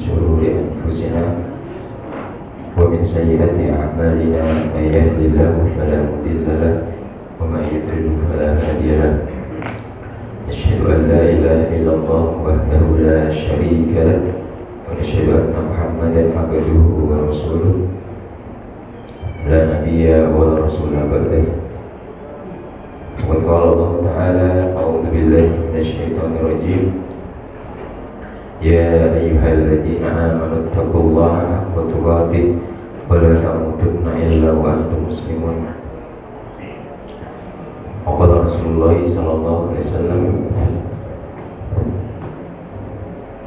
شرور أنفسنا ومن سيئات أعمالنا من يهد الله فلا مضل له ومن يضلل فلا هادي له أشهد أن لا إله إلا الله وحده لا شريك له ونشهد أن محمدا عبده ورسوله لا نبي ولا رسول بعده. وقد قال الله تعالى أعوذ بالله من الشيطان الرجيم يا أيها الذين آمنوا اتقوا الله حق تقاته ولا تموتن إلا وأنتم مسلمون. وقال رسول الله صلى الله عليه وسلم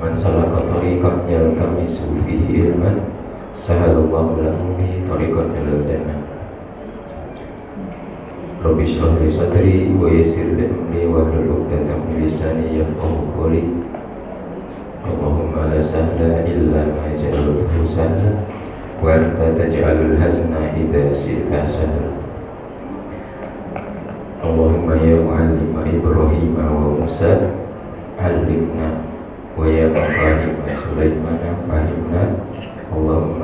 من سلك طريقا يلتمس فيه علما سهل الله له به طريقا إلى الجنة. رب اشرح لي صدري ويسر لي أمري واحلل عقدة من لساني يفقهوا قولي. اللهم لا سهل إلا ما جعلته سهلا وأنت تجعل الحزن إذا شئت سهلا. اللهم يا معلم إبراهيم وموسى علمنا ويا مفاهيم سليمان فهمنا. اللهم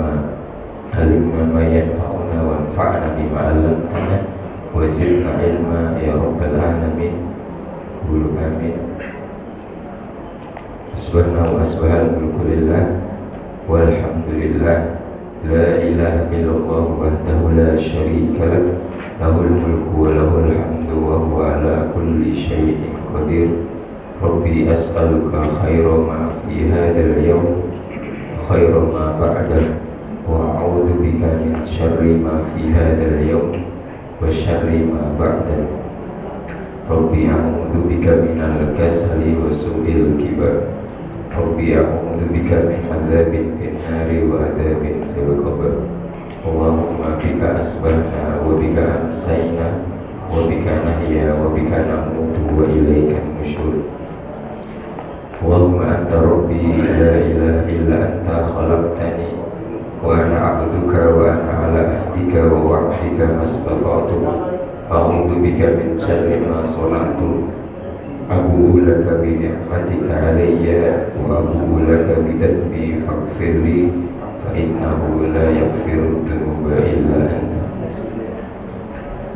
علمنا ما ينفعنا وانفعنا بما علمتنا وزدنا علما يا رب العالمين. قولوا آمين. Subhana wa asbahal mulku lillah walhamdulillah la ilaha illallah wahdahu la syarika lah lahul mulku wa lahul hamdu wa huwa ala kulli syai'in qadir. Rabbi as'aluka khaira ma fi hadzal yawm khaira ma ba'dah wa a'udzu bika min syarri ma fi hadzal yawm wa syarri ma ba'dah. Rabbi a'udzu bika minal kasali wa su'il kibar. Rabbi a'udzu bika min adzabin fin nari wa adzabin fil qabr. Allahumma bika asbahna wa bika amsayna wa bika nahya wa bika namutu wa ilaika nusyur. Allahumma anta rabbi la ilaha illa anta khalaqtani wa ana 'abduka wa ana 'ala ahdika wa wa'dika mastata'tu. A'udzu bika min syarri ma sana'tu. Abu'u laka bi ni'matika alayya wa abu'u laka bi dhanbi faghfir li fa innahu la yaghfiru dhunuba illa anta.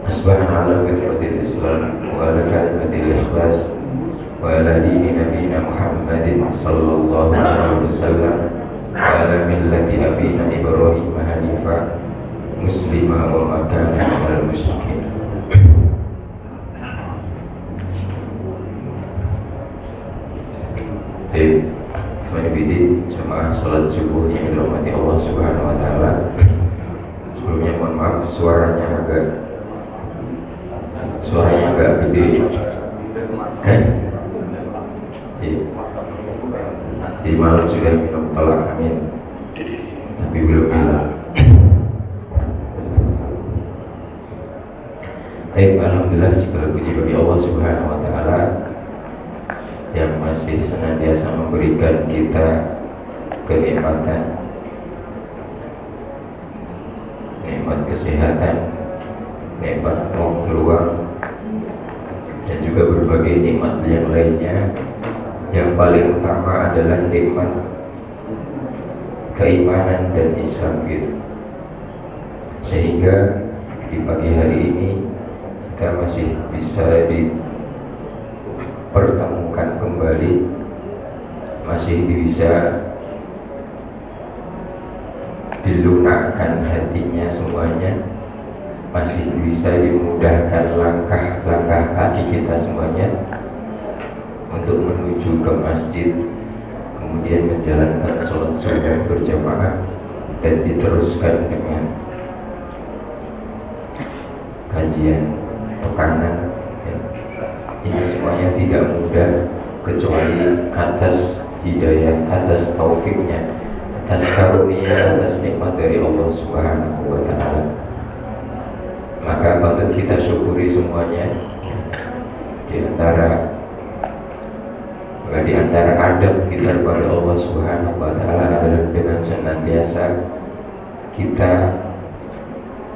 Asbahna ala fitratil Islam wa ala kalimatil ikhlas wa ala dini nabiyina Muhammadin sallallahu alaihi wasallam wa ala millati abina Ibrahim hanifa muslima wa ma kana minal musyrikin. Menibidi jemaah sholat subuh yang dirahmati Allah Subhanahu wa Ta'ala. Sebelumnya mohon maaf suaranya agak gede. Di malam sudah minum tolak amin, tapi belum bilang. Alhamdulillah segala puji bagi Allah Subhanahu wa Ta'ala yang masih senantiasa memberikan kita kenikmatan, nikmat kesehatan, nikmat waktu luang, dan juga berbagai nikmat yang lainnya. Yang paling utama adalah nikmat keimanan dan Islam gitu. Sehingga di pagi hari ini kita masih bisa dipertemukan kembali, masih bisa dilunakkan hatinya semuanya, masih bisa dimudahkan langkah-langkah kaki kita semuanya untuk menuju ke masjid, kemudian menjalankan sholat subuh berjamaah dan diteruskan dengan kajian pekanan. Ini semuanya tidak mudah kecuali atas hidayah, atas taufiknya, atas karunia, atas nikmat dari Allah Subhanahu wa Ta'ala. Maka patut kita syukuri semuanya. Di antara adab kita kepada Allah Subhanahu wa Ta'ala adalah dengan senantiasa kita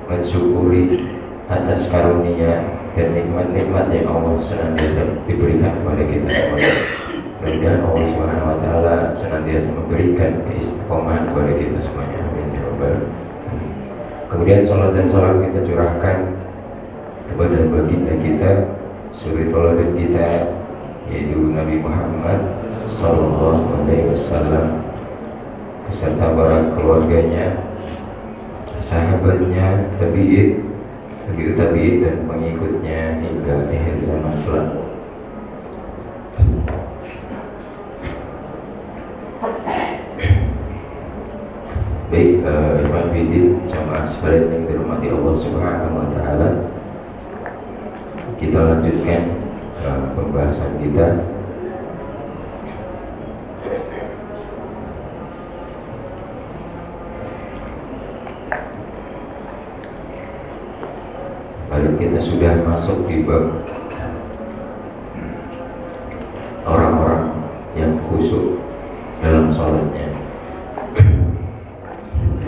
mensyukuri atas karunia dan nikmat-nikmat yang Allah senantiasa diberikan kepada kita semuanya. Mudah-mudahan Allah Subhanahu wa taala senantiasa memberikan keistiqomahan kepada kita semuanya. Amin ya rabbal alamin. Kemudian salat dan salam kita curahkan kepada baginda kita, suri tauladan kita, yaitu Nabi Muhammad sallallahu alaihi wasallam, beserta para keluarganya, sahabatnya, tabi'in, dan pengikutnya hingga akhir zaman kelak. Baik, Ikhwan Fillah, jamaah sekalian yang dirahmati Allah Subhanahu wa taala. Kita lanjutkan pembahasan kita. Lalu kita sudah masuk di bab orang-orang yang khusyuk dalam sholatnya.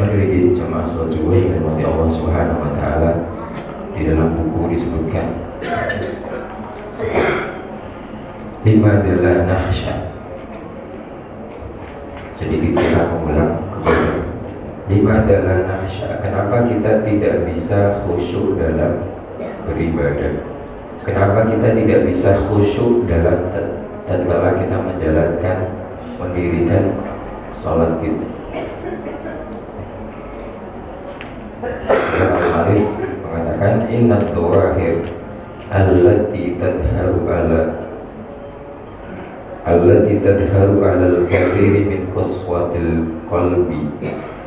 Hadirin jamaah sholat subuh yang dirahmati Allah Subhanahu wa taala, di dalam buku disebutkan limadza nahsya. Sedikit kita mengulang kembali. Limadza nahsya, kenapa kita tidak bisa khusyuk dalam beribadah? Kenapa kita tidak bisa khusyuk dalam tatkala kita menjalankan, mendirikan sholat kita? Al-Arif mengatakan inna dhawahir allati tadharu al-kathiri min qaswatil qalbi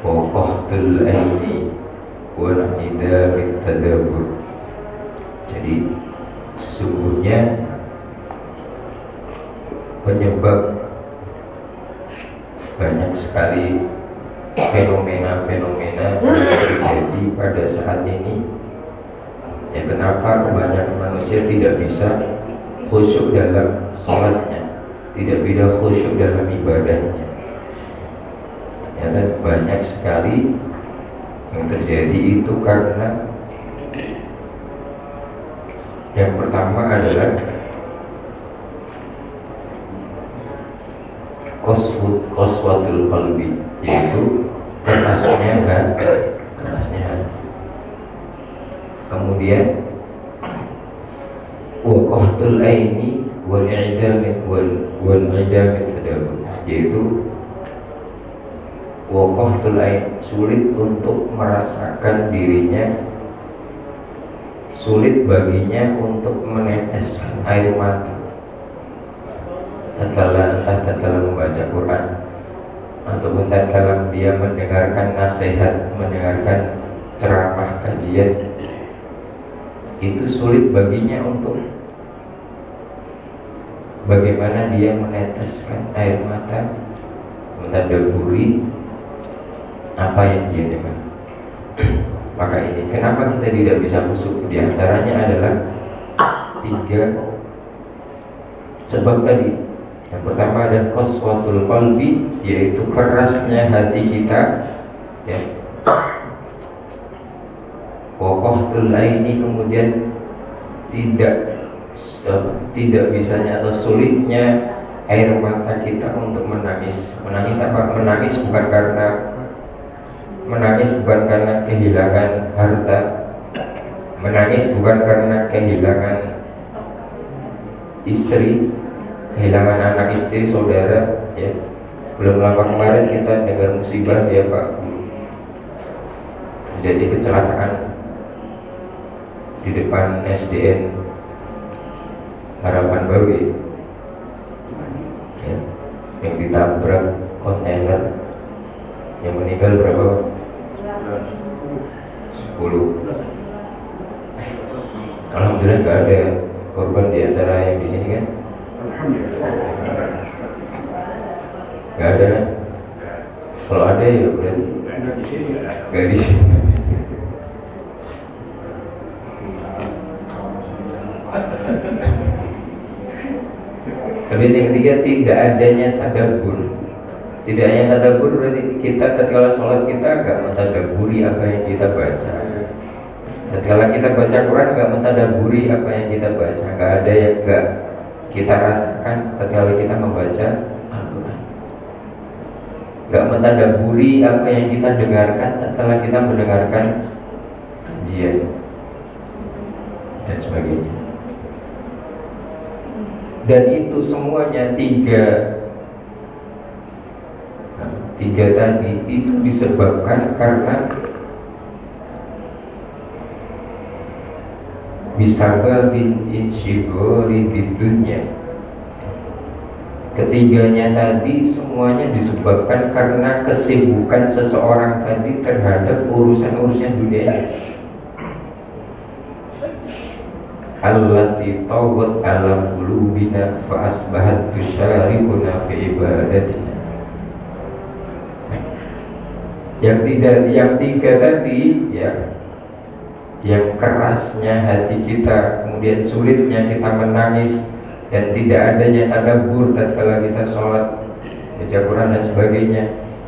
wa qahtul aini wa idamit tadabbur. Jadi sesungguhnya penyebab banyak sekali fenomena-fenomena yang terjadi pada saat ini, ya kenapa kebanyakan manusia tidak bisa khusyuk dalam sholatnya, tidak bisa khusyuk dalam ibadahnya. Ternyata banyak sekali yang terjadi itu karena yang pertama adalah qaswatul qalbi, yaitu kerasnya hati. Kemudian waqahtul aini wal i'damit tadabbur, yaitu waqahtul ain, sulit untuk merasakan dirinya, sulit baginya untuk meneteskan air mata tatkala membaca Quran, ataupun tatkala dia mendengarkan nasihat, mendengarkan ceramah, kajian, itu sulit baginya untuk bagaimana dia meneteskan air mata, mentadabburi apa yang dia dengar. Maka ini kenapa kita tidak bisa khusyuk? Di antaranya adalah 3 sebab tadi. Yang pertama adalah qaswatul qalbi, yaitu kerasnya hati kita, ya. Waqahtul aini, kemudian tidak bisanya atau sulitnya air mata kita untuk menangis. Menangis apa? Menangis bukan karena kehilangan harta, menangis bukan karena kehilangan istri, kehilangan anak istri, saudara, ya. Belum lama kemarin kita dengar musibah, ya Pak, terjadi kecelakaan di depan SDN Harapan Baru, ya, yang ditabrak kontainer, yang meninggal berapa? 10. Alhamdulillah nggak ada korban di antara yang di sini kan? Nggak ada kan? Kalau ada ya berarti nggak di sini. Kemudian yang ketiga, tidak adanya tadabbur. Tidak adanya tadabbur berarti kita tatkala sholat kita nggak mentadabburi apa yang kita baca. Tatkala kita baca Quran nggak mentadabburi apa yang kita baca. Nggak ada yang nggak kita rasakan ketika kita membaca Al-Quran. Gak mentadaburi apa yang kita dengarkan setelah kita mendengarkan kajian dan sebagainya. Dan itu semuanya tiga tadi itu disebabkan karena bisababin insyghali bidunya. Ketiganya tadi semuanya disebabkan karena kesibukan seseorang tadi terhadap urusan-urusan dunia. Allati tawat ala qulubina fa asbahat tusyarikuna fi ibadatina. Yang tiga tadi ya, yang kerasnya hati kita, kemudian sulitnya kita menangis, dan tidak adanya tadabbur tatkala kita sholat, baca Quran dan sebagainya,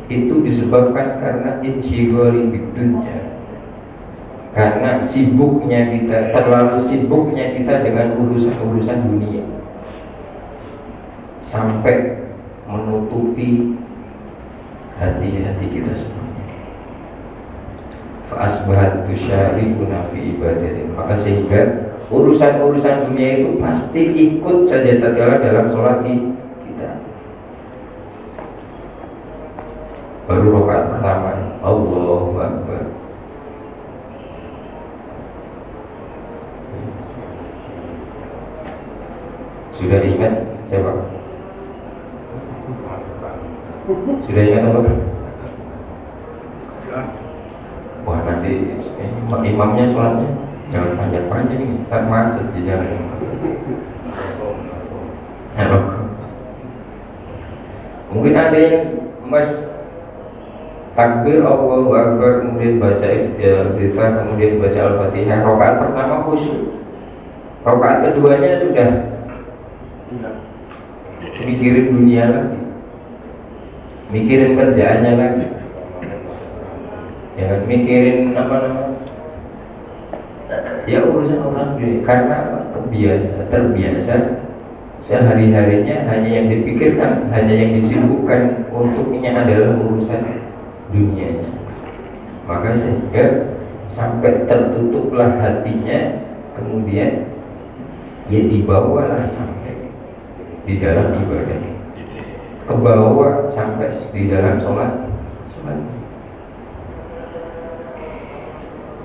itu disebabkan karena insyghali bidunya. Karena sibuknya kita, terlalu sibuknya kita dengan urusan-urusan dunia, sampai menutupi hati-hati kita semuanya. Fa'asbahat tusyarikuna fi ibadatin. Maka sehingga urusan-urusan dunia itu pasti ikut saja tatkala dalam sholat kita. Baru rakaat pertama, Allahu Akbar. Sudah ingat siapa? Sudah ingat apa? Wah, nanti imamnya sholatnya jangan panjang-panjang ini, ntar macet di jalan. Halo. Mungkin ada yang mas takbir Allahu Akbar, kemudian baca iftitah, kemudian baca Al-Fatihah. Rakaat pertama khusyuk, rakaat keduanya sudah mikirin dunia lagi, mikirin kerjaannya lagi, jangan mikirin ya urusan orang dunia. Karena terbiasa sehari-harinya hanya yang dipikirkan, hanya yang disibukkan untuknya adalah urusan dunia. Maka sehingga sampai tertutuplah hatinya, kemudian ya dibawalah sampai di dalam ibadah, ke bawah sampai di dalam sholat.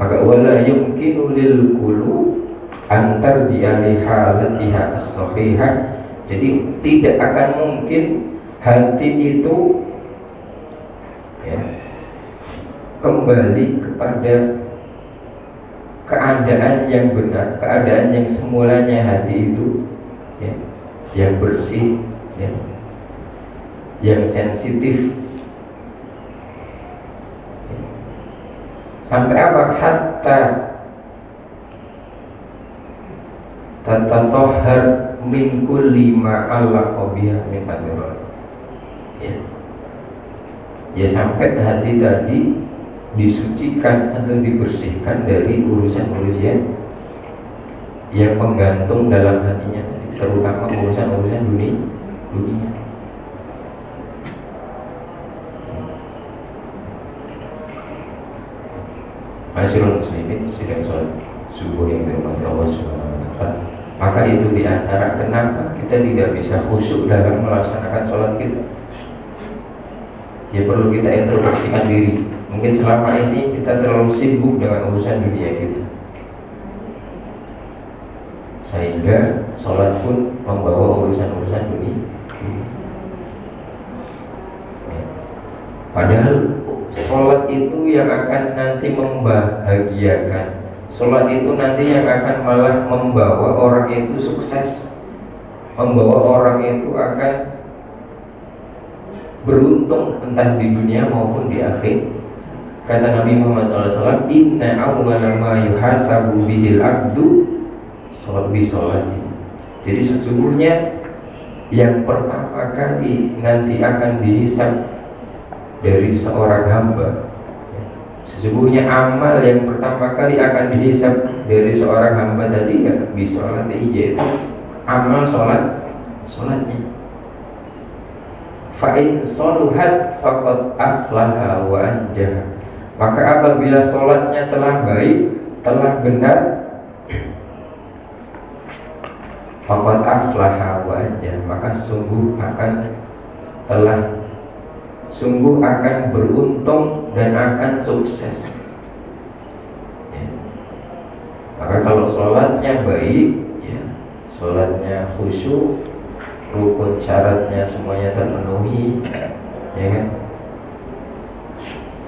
Maka wala yumkinu lil qulub antar ji'ali halatiha as-sahihah. Jadi tidak akan mungkin hati itu ya, kembali kepada keadaan yang benar, keadaan yang semulanya hati itu ya, yang bersih ya, yang sensitif. Sampai apa? Hatta tatatohar min kulli ma allaqa biha min hadrat. Ya sampai hati tadi disucikan atau dibersihkan dari urusan-urusan yang menggantung dalam hatinya tadi, terutama urusan-urusan dunia. Masyarul muslimin sidang sholat subuh yang dirahmati Allah Subhanahu wa taala. Maka itu diantara kenapa kita tidak bisa khusyuk dalam melaksanakan sholat kita. Ya perlu kita introspeksikan diri. Mungkin selama ini kita terlalu sibuk dengan urusan dunia kita, sehingga sholat pun membawa urusan-urusan dunia. Padahal sholat itu yang akan nanti membahagiakan. Sholat itu nanti yang akan malah membawa orang itu sukses, membawa orang itu akan beruntung entah di dunia maupun di akhir. Kata Nabi Muhammad SAW, Inna awwala ma yuhasabu bihil abdu sholat bi sholati. Jadi sesungguhnya yang pertama kali nanti akan dihisab dari seorang hamba, sesungguhnya amal yang pertama kali akan dihisab dari seorang hamba tadi ya bi sholati, yaitu amal sholat sholatnya. Fa in sholuhat faqad aflaha wa anjah. Maka apabila sholatnya telah baik, telah benar, faqad aflaha wa anjah, maka sungguh akan beruntung dan akan sukses. Ya. Maka kalau sholatnya baik, ya, sholatnya khusyuk, rukun syaratnya semuanya terpenuhi, ya kan?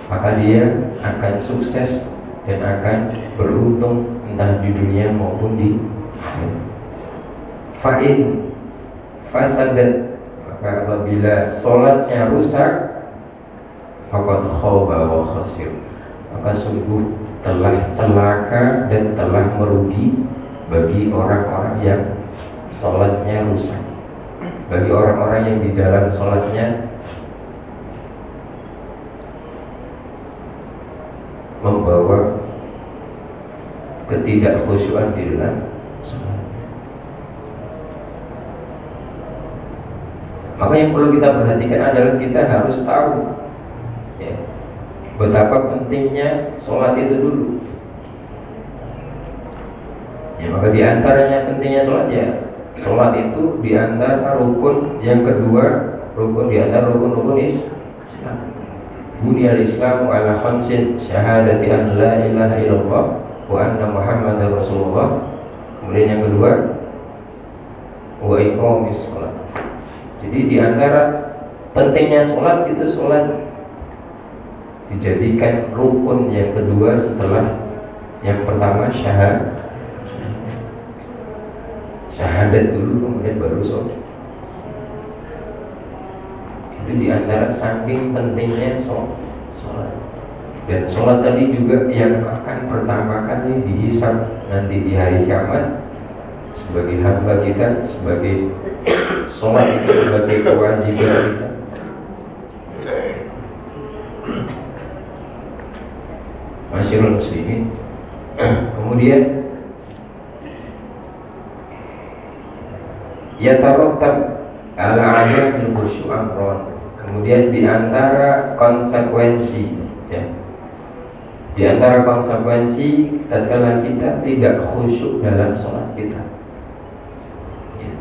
Maka dia akan sukses dan akan beruntung entah di dunia maupun di akhirat. Fa'in fasadat, maka apabila sholatnya rusak, faqad khaba wa khasir, maka sungguh telah celaka dan telah merugi bagi orang-orang yang sholatnya rusak, bagi orang-orang yang di dalam sholatnya membawa ketidakkhusyuan di dalam sholat. Maka yang perlu kita perhatikan adalah kita harus tahu, ya, betapa pentingnya sholat itu dulu. Ya, maka diantaranya pentingnya sholat, ya, sholat itu diantara rukun yang kedua, rukun diantara rukun-rukun Islam. Bunyal Islamu ala khamsin, syahadati an la ilaha illallah wa anna Muhammadar Rasulullah. Kemudian yang kedua, wa iqamis sholat. Jadi diantara pentingnya sholat itu sholat dijadikan rukun yang kedua setelah yang pertama syahadat dulu, kemudian baru sholat. Itu diantara saking pentingnya sholat. Dan sholat tadi juga yang akan pertama kali dihisab nanti di hari kiamat sebagai hamba kita, sebagai sholat itu sebagai kewajiban kita. Masyarul muslimin. Kemudian yatarattab ala adamil khusyuk amron. Kemudian diantara konsekuensi, ya, diantara konsekuensi tatkala kita tidak khusyuk dalam sholat kita, ya.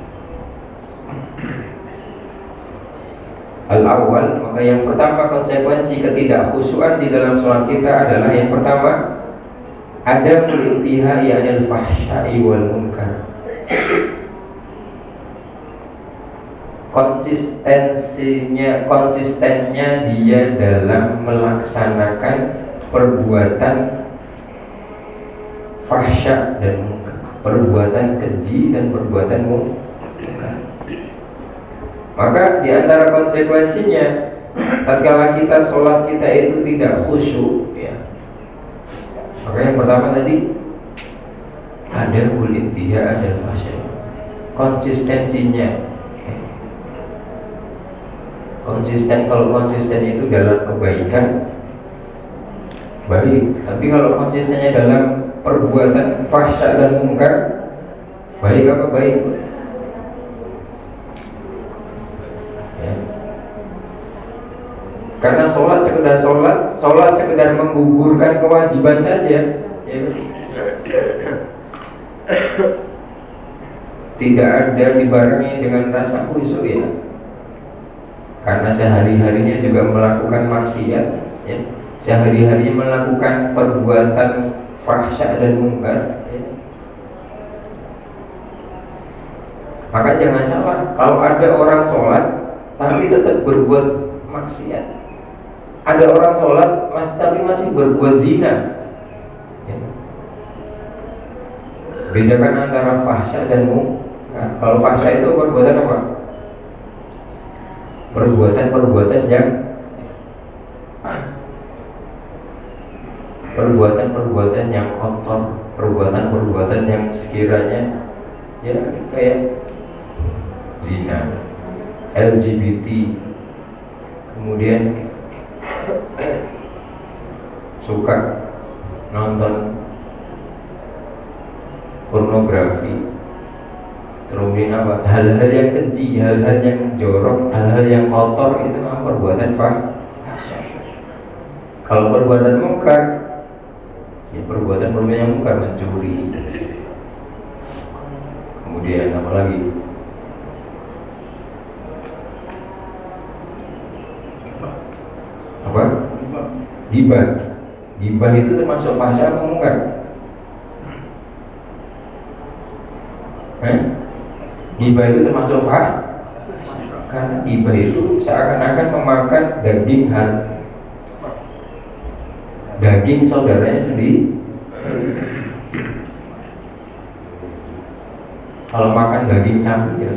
Al-awwal, maka yang pertama konsekuensi ketidakkhusyuan di dalam sholat kita adalah yang pertama, ada perintihai anil fahsya'i wal munkar. Konsistennya dia dalam melaksanakan perbuatan fahsya dan munkar, perbuatan keji dan perbuatan munkar. Maka di antara konsekuensinya, tatkala kita sholat kita itu tidak khusyuk, ya, maka yang pertama tadi ada intiha ada fahsya, konsistensinya. Kalau konsisten itu dalam kebaikan, baik. Tapi kalau konsistennya dalam perbuatan fahsya dan munkar, baik apa baik? Ya. Karena sholat sekedar menggugurkan kewajiban saja, ya. Tidak ada dibarengi dengan rasa khusyuk, ya. Karena sehari-harinya juga melakukan maksiat, ya. Sehari-harinya melakukan perbuatan fahsya dan munkar, ya. Maka jangan salah, kalau ada orang sholat tapi tetap berbuat maksiat, ada orang sholat tapi masih berbuat zina, ya. Bedakan antara fahsya dan munkar. Kalau fahsya itu perbuatan apa? Perbuatan yang kotor, perbuatan yang sekiranya, ya, kayak zina, LGBT, kemudian suka nonton pornografi, Kemudian apa? Hal-hal yang keji, hal-hal yang jorok, hal-hal yang kotor itu memang perbuatan fahsyah. Kalau perbuatan mungkar, ya perbuatan yang mungkar, mencuri. Kemudian apa lagi? Apa? Gibah. Gibah itu termasuk fahsyah atau mungkar? Gibah itu termasuk karena gibah itu seakan-akan memakan daging saudaranya sendiri. Kalau makan daging sapi ya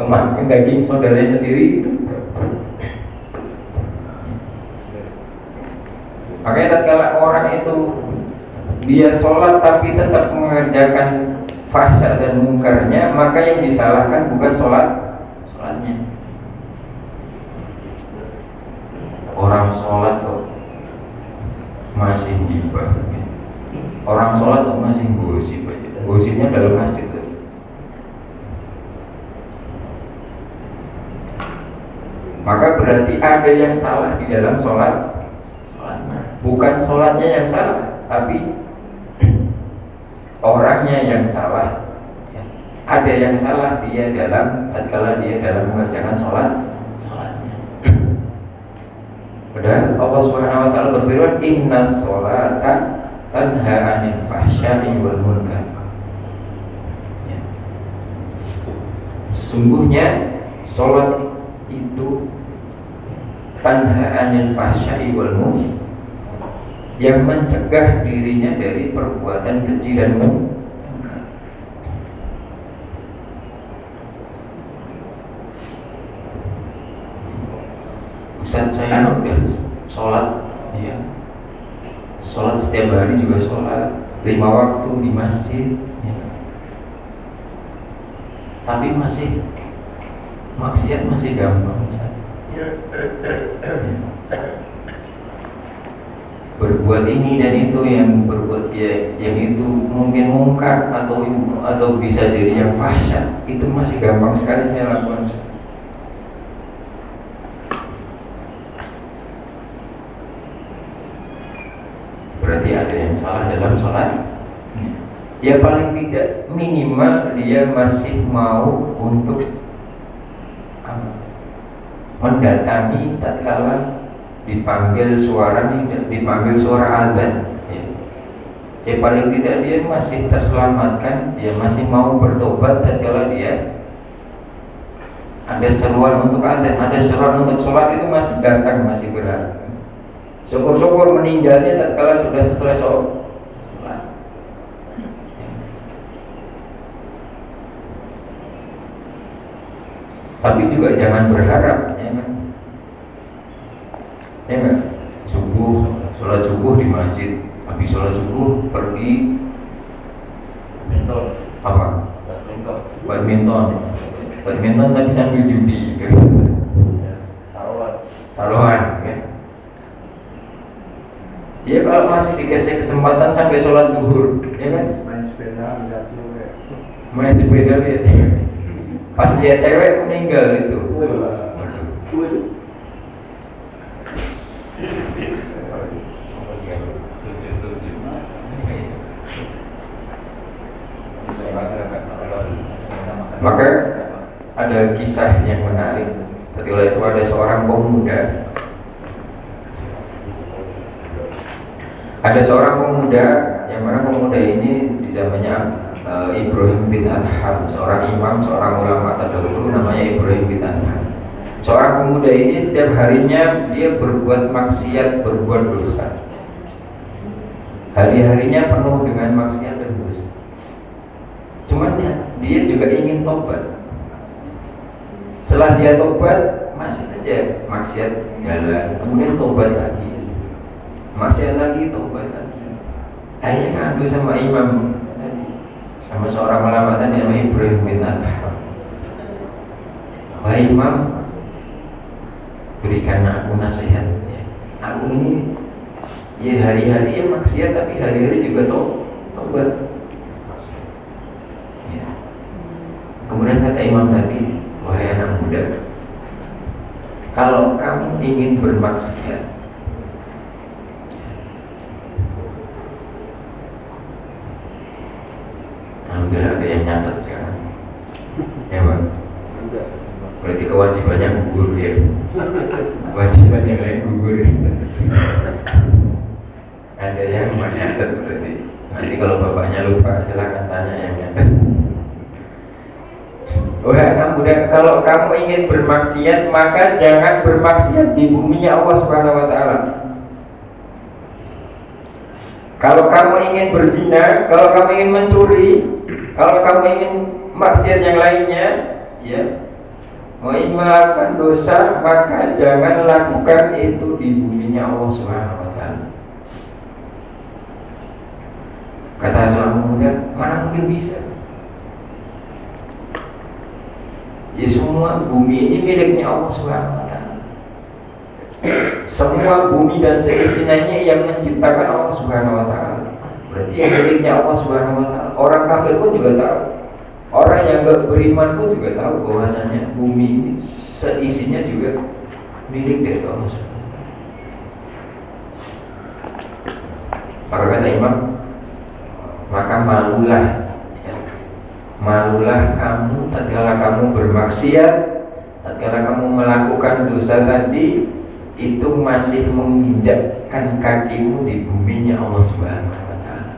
makan daging saudaranya sendiri itu. Makanya tatkala orang itu dia sholat tapi tetap mengerjakan fahsyah dan mungkarnya, maka yang disalahkan bukan sholatnya. Orang sholat kok masih gibah, orang sholat kok masih gosip aja. Gosipnya dalam masjid tuh. Maka berarti ada yang salah di dalam sholatnya. Bukan sholatnya yang salah, tapi orangnya yang salah. Ada yang salah dia tatkala dia dalam mengerjakan sholatnya. Padahal Allah Subhanahu wa taala berfirman, "Innas sholata tanha 'anil fahsya'i wal munkar." Sesungguhnya sholat itu tanha 'anil fahsya'i wal munkar, yang mencegah dirinya dari perbuatan keji dan mungkar. Ustaz saya udah sholat, ya. Sholat setiap hari juga sholat 5 waktu di masjid, ya. Tapi maksiat masih gampang, Ustaz. Berbuat ini dan itu, yang berbuat yang itu mungkin mungkar atau bisa jadi yang fahsyah, itu masih gampang sekali saya lakukan. Berarti ada yang salah dalam sholat. Ya paling tidak minimal dia masih mau untuk mendatangi tatkala dipanggil suara azan, ya paling tidak dia masih terselamatkan, dia masih mau bertobat tatkala dia ada seruan untuk azan, ada seruan untuk sholat, itu masih datang, masih berharap. Syukur-syukur meninggalnya tatkala sudah selesai sholat. Tapi juga jangan berharap, ya kan? Ya kan? Sholat subuh di masjid, habis sholat subuh pergi badminton tapi sambil judi, kan? Taruhan, kan? Ya kalau masih dikasih kesempatan sampai sholat zuhur, ya kan? Main sepeda lihat cewek. Pas lihat cewek meninggal itu. Maka ada kisah yang menarik. Ketika itu ada seorang pemuda. Yang mana pemuda ini di zamannya Ibrahim bin Adham, seorang imam, seorang ulama terdahulu, namanya Ibrahim bin Adham. Seorang pemuda ini setiap harinya dia berbuat maksiat, berbuat dosa. Hari-harinya penuh dengan maksiat dan dosa. Cuman dia juga ingin tobat. Setelah dia tobat, masih saja maksiat jalan, kemudian tobat lagi, maksiat lagi, tobat lagi. Akhirnya ngadu sama imam tadi, sama seorang ulama tadi namanya Ibrahim bin Adham. Wahai imam, berikan aku nasihat. Aku ini ya hari-hari ya maksiat, tapi hari-hari juga tobat. kata Imam tadi, wahai anak muda, kalau kamu ingin bermaksiat, alhamdulillah ada yang nyatet sekarang, ya Bang. Berarti kewajibannya gugur ya. Kewajiban yang lain gugur. Ada yang nyatet berarti. Nanti kalau bapaknya lupa silakan tanya yang nyatet. Wahai anak muda, kalau kamu ingin bermaksiat, maka jangan bermaksiat di buminya Allah Subhanahu wa taala. Kalau kamu ingin berzina, kalau kamu ingin mencuri, kalau kamu ingin maksiat yang lainnya, ya, mau ingin melakukan dosa, maka jangan lakukan itu di buminya Allah Subhanahu wa taala. Kata seorang pemuda, mana mungkin bisa? Ya semua bumi ini miliknya Allah Subhanahu wa taala. Semua bumi dan seisinya yang menciptakan Allah Subhanahu wa taala. Berarti yang miliknya Allah Subhanahu wa taala. Orang kafir pun juga tahu. Orang yang gak beriman pun juga tahu bahwasanya bumi ini seisinya juga milik dari Allah Subhanahu wa taala. Maka kata Imam, maka malulah, ya, malulah kamu tatkala kamu bermaksiat, tatkala kamu melakukan dosa tadi, itu masih menginjakkan kakimu di buminya Allah Subhanahu wa taala.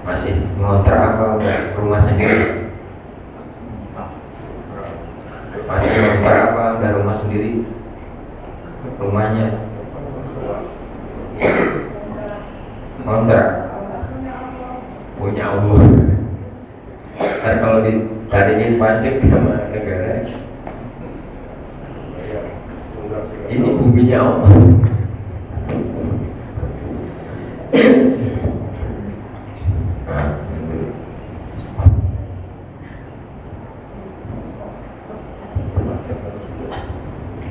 Masih ngontrak apa rumah sendiri? Masih ngontrak apa udah rumah sendiri? Rumahnya ngontrak punya Allah. Ntar kalau ditarikin pajak sama negara, ini buminya Allah.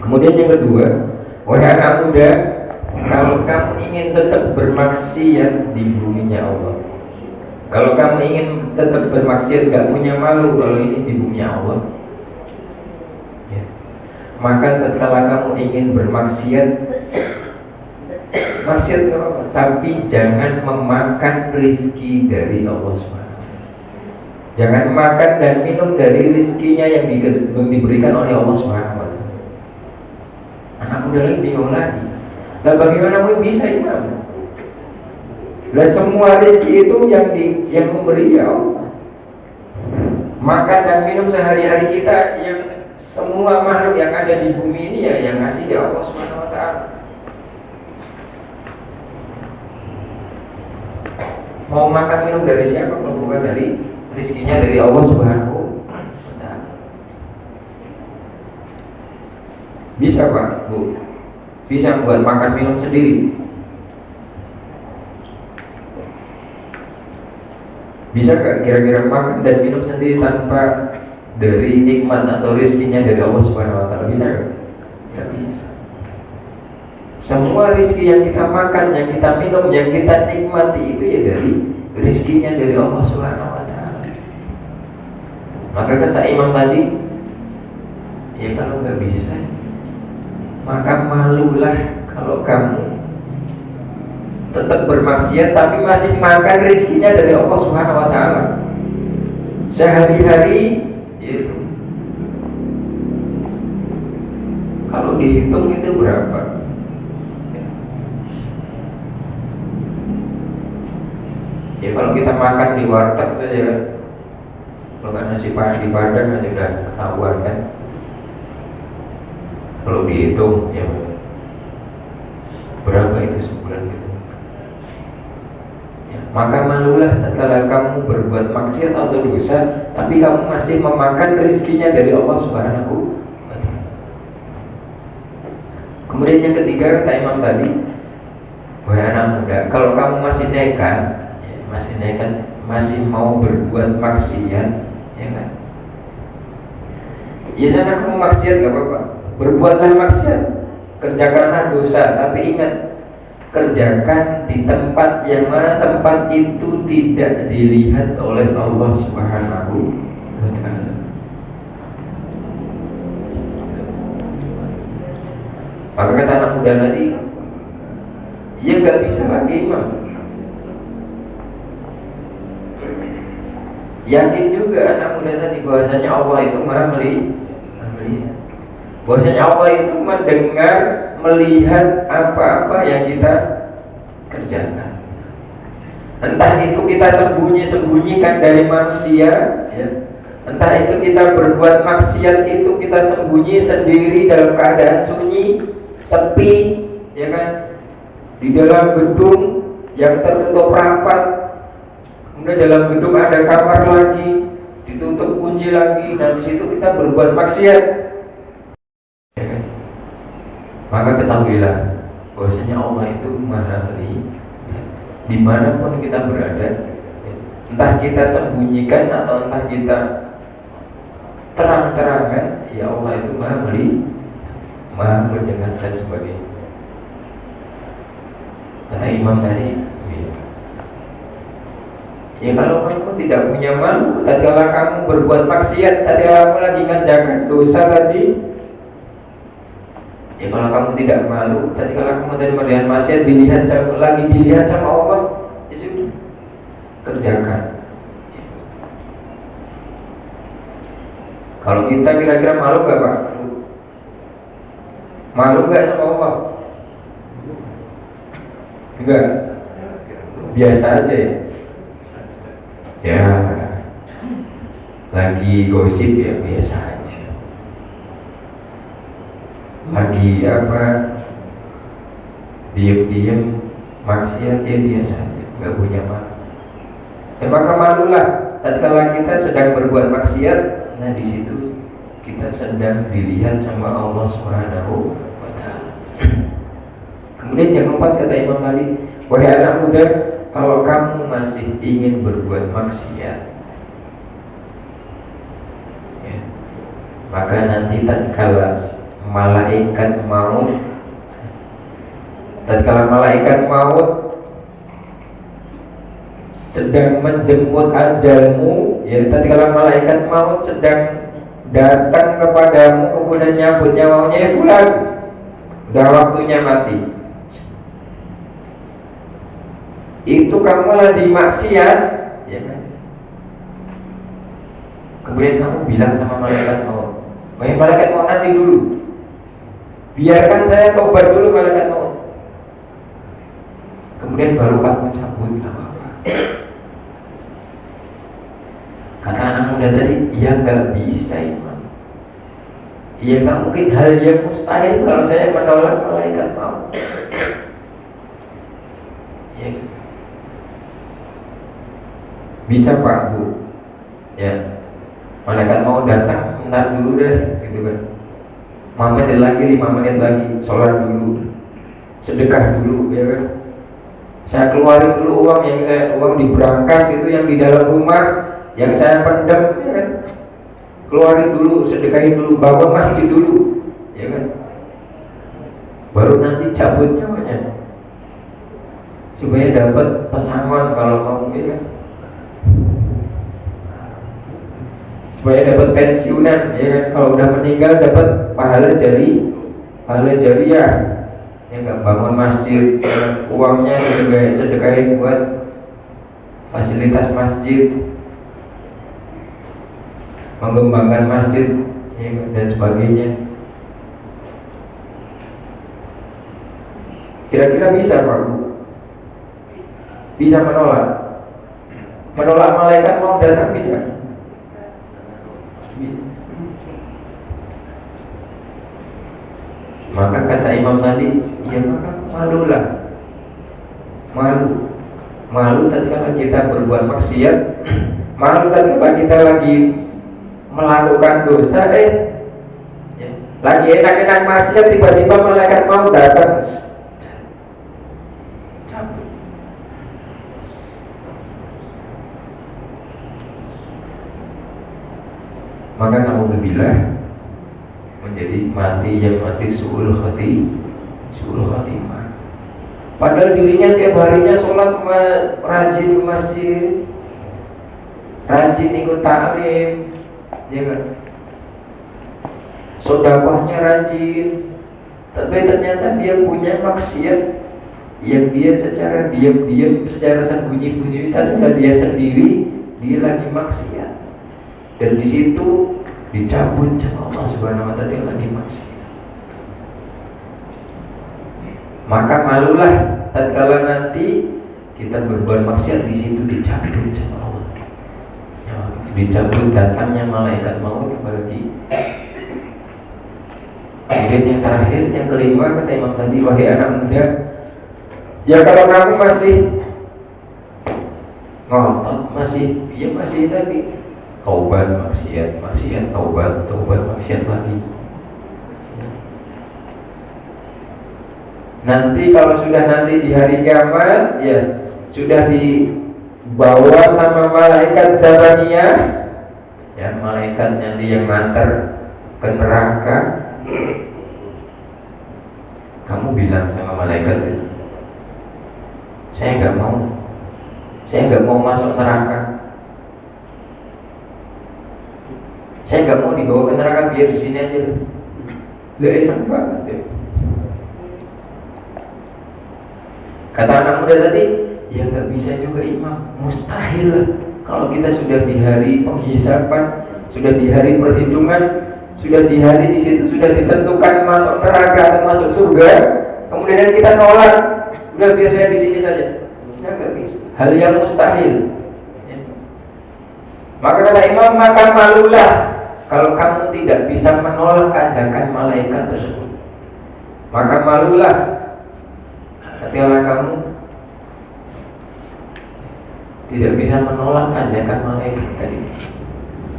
Kemudian yang kedua, wahai anak muda, kalau kamu ingin tetap bermaksiat di buminya Allah, kalau kamu ingin tetap bermaksiat, gak punya malu kalau ini di buminya Allah, ya, maka tatkala kamu ingin bermaksiat, maksiat gak apa-apa, tapi jangan memakan rizki dari Allah SWT. Jangan makan dan minum dari rizkinya yang diberikan oleh Allah SWT. Anak muda lagi bingung lagi. Dan bagaimana mungkin bisa Imam? Dan semua rezeki itu yang memberi ya Allah. Makan dan minum sehari-hari kita, yang semua makhluk yang ada di bumi ini ya yang ngasih ya Allah Subhanahu wa taala. Mau makan minum dari siapa kalau bukan dari rezekinya dari Allah Subhanahu wa taala? Bisa Pak, Bu? Bisa buat makan minum sendiri? Bisa gak kira-kira makan dan minum sendiri tanpa dari nikmat atau rizkinya dari Allah Subhanahu wa taala? Bisa gak? Gak bisa. Semua rizki yang kita makan, yang kita minum, yang kita nikmati itu ya dari rizkinya dari Allah Subhanahu wa taala. Maka kata Imam tadi, ya kalau gak bisa, maka malulah kalau kamu tetap bermaksiat tapi masih makan rizkinya dari Allah Subhanahu wa taala. Sehari-hari itu kalau dihitung itu berapa? Ya kalau kita makan di warteg saja, kalau nggak nasi di Padang aja udah ketahuan kan. Kalau dihitung ya berapa itu sebulan gitu. Ya, maka malulah tatkala kamu berbuat maksiat atau dosa, tapi kamu masih memakan rizkinya dari Allah Subhanahu wa taala. Kemudian yang ketiga kata Imam tadi, wahai anak muda, kalau kamu masih nekat, masih mau berbuat maksiat, ya kan? Ya sana kamu maksiat gak apa-apa, berbuatlah maksiat, kerjakanlah dosa, tapi ingat kerjakan di tempat yang mana tempat itu tidak dilihat oleh Allah Subhanahu wa Ta'ala. Maka kata anak muda tadi, ya nggak bisa lagi imam. Yakin juga anak muda tadi bahwasanya Allah itu maha melihat. Bahwasanya Allah itu mendengar, melihat apa-apa yang kita kerjakan. Entah itu kita sembunyikan dari manusia, ya. Entah itu kita berbuat maksiat, itu kita sembunyi sendiri dalam keadaan sunyi, sepi, ya kan? Di dalam gedung yang tertutup rapat, kemudian dalam gedung ada kamar lagi, ditutup kunci lagi, dan di situ kita berbuat maksiat. Ya kan? Maka ketahuilah bahwasanya Allah itu maha melihat dimanapun kita berada, entah kita sembunyikan atau entah kita terang-terangan, ya Allah itu maha melihat, maha mendengar dan sebagainya. Kata imam tadi, ya kalau kamu tidak punya malu, tatkala kamu berbuat maksiat, tatkala kamu lagi ngerjakan dosa tadi, ya kalau kamu tidak malu, tatkala kamu tadi melakukan maksiat lagi dilihat sama Allah, ya sudah, kerjakan. Kalau kita kira-kira malu gak Pak? Malu gak sama Allah? Enggak, biasa aja ya. Ya, lagi gosip ya biasa aja. Lagi apa, diem-diem maksiat ya biasa aja, nggak punya malu. Maka malulah tatkala kita sedang berbuat maksiat. Nah di situ kita sedang dilihat sama Allah Subhanahu wa Ta'ala. Kemudian yang keempat kata Imam tadi, wahai anak muda, kalau kamu masih ingin berbuat maksiat, ya, maka nanti tatkala malaikat maut sedang menjemput ajalmu, ya, tatkala malaikat maut sedang datang kepadamu kemudian nyabut nyawanya, ya fulan, udah waktunya mati. Itu kamu lagi maksiat, ya kan? Kemudian kamu bilang sama malaikat maut, wahai malaikat maut, nanti dulu, biarkan saya tobat dulu malaikat maut. Kemudian baru kamu cabut, gak apa-apa. Kata anak muda tadi, ya gak bisa Imam. Ya gak mungkin, hal yang mustahil kalau saya menolak malaikat maut. Ya, bisa Pak Bu, ya, malaikat mau datang, ntar dulu deh, gitu kan. 5 menit lagi, 5 menit lagi, sholat dulu, sedekah dulu, ya kan. Saya keluarin dulu uang di berangkas itu yang di dalam rumah, yang saya pendam, ya kan. Keluarin dulu, sedekahin dulu, bangun masjid dulu, ya kan. Baru nanti cabut nyawanya, supaya dapat pesangon kalau mau, ya kan. Supaya dapat pensiunan, ya kan. Kalau udah meninggal dapat pahala jariah, ya nggak, bangun masjid, ya, uangnya sedekahin buat fasilitas masjid, mengembangkan masjid, ya, dan sebagainya. Kira-kira bisa Pak Bu? Bisa menolak malaikat mau datang, bisa? Maka kata Imam tadi, ya maka malulah. Malu tatkala kita berbuat maksiat, malu tatkala kita lagi melakukan dosa, ya, lagi enak-enak maksiat, tiba-tiba malaikat mau datang, cabut. Maka naudzubillah, menjadi mati yang mati su'ul khatimah. Padahal dirinya tiap harinya sholat, rajin ke masjid, rajin ikut taklim, ya kan? Sedekahnya rajin, tapi ternyata dia punya maksiat yang dia secara diam-diam, secara sembunyi-sembunyi, ternyata dia sendiri dia lagi maksiat, dan di situ dicabut sama Allah Subhanahu wa Ta'ala, dia lagi maksiat. Maka malulah tatkala nanti kita berbuat maksiat, di situ dicabut sama Allah, ya, dicabut datangnya malaikat maut kepada kita. Kemudian yang terakhir, yang kelima, kata Imam tadi, wahai anak muda, ya kalau kamu masih ngotot, masih tadi taubat maksiat, taubat maksiat lagi. Nanti kalau sudah nanti di hari kiamat, ya sudah dibawa sama malaikat Zabaniyah, ya malaikat nanti yang nganter ke neraka. Kamu bilang sama malaikat itu, saya nggak mau masuk neraka, saya nggak mau dibawa ke neraka, biar di sini aja. Lah enak banget ya. Kata anak muda tadi, ya nggak bisa juga Imam, mustahil lah. Kalau kita sudah di hari penghisapan, sudah di hari perhitungan, sudah di hari di situ sudah ditentukan masuk neraka atau masuk surga, kemudian kita nolak, udah biar saya di sini saja, ya nggak bisa. Hal yang mustahil. Ya. Maka kata Imam, maka malulah kalau kamu tidak bisa menolak ajakan malaikat tersebut. Maka malulah ketika kamu tidak bisa menolak ajakan malaikat tadi.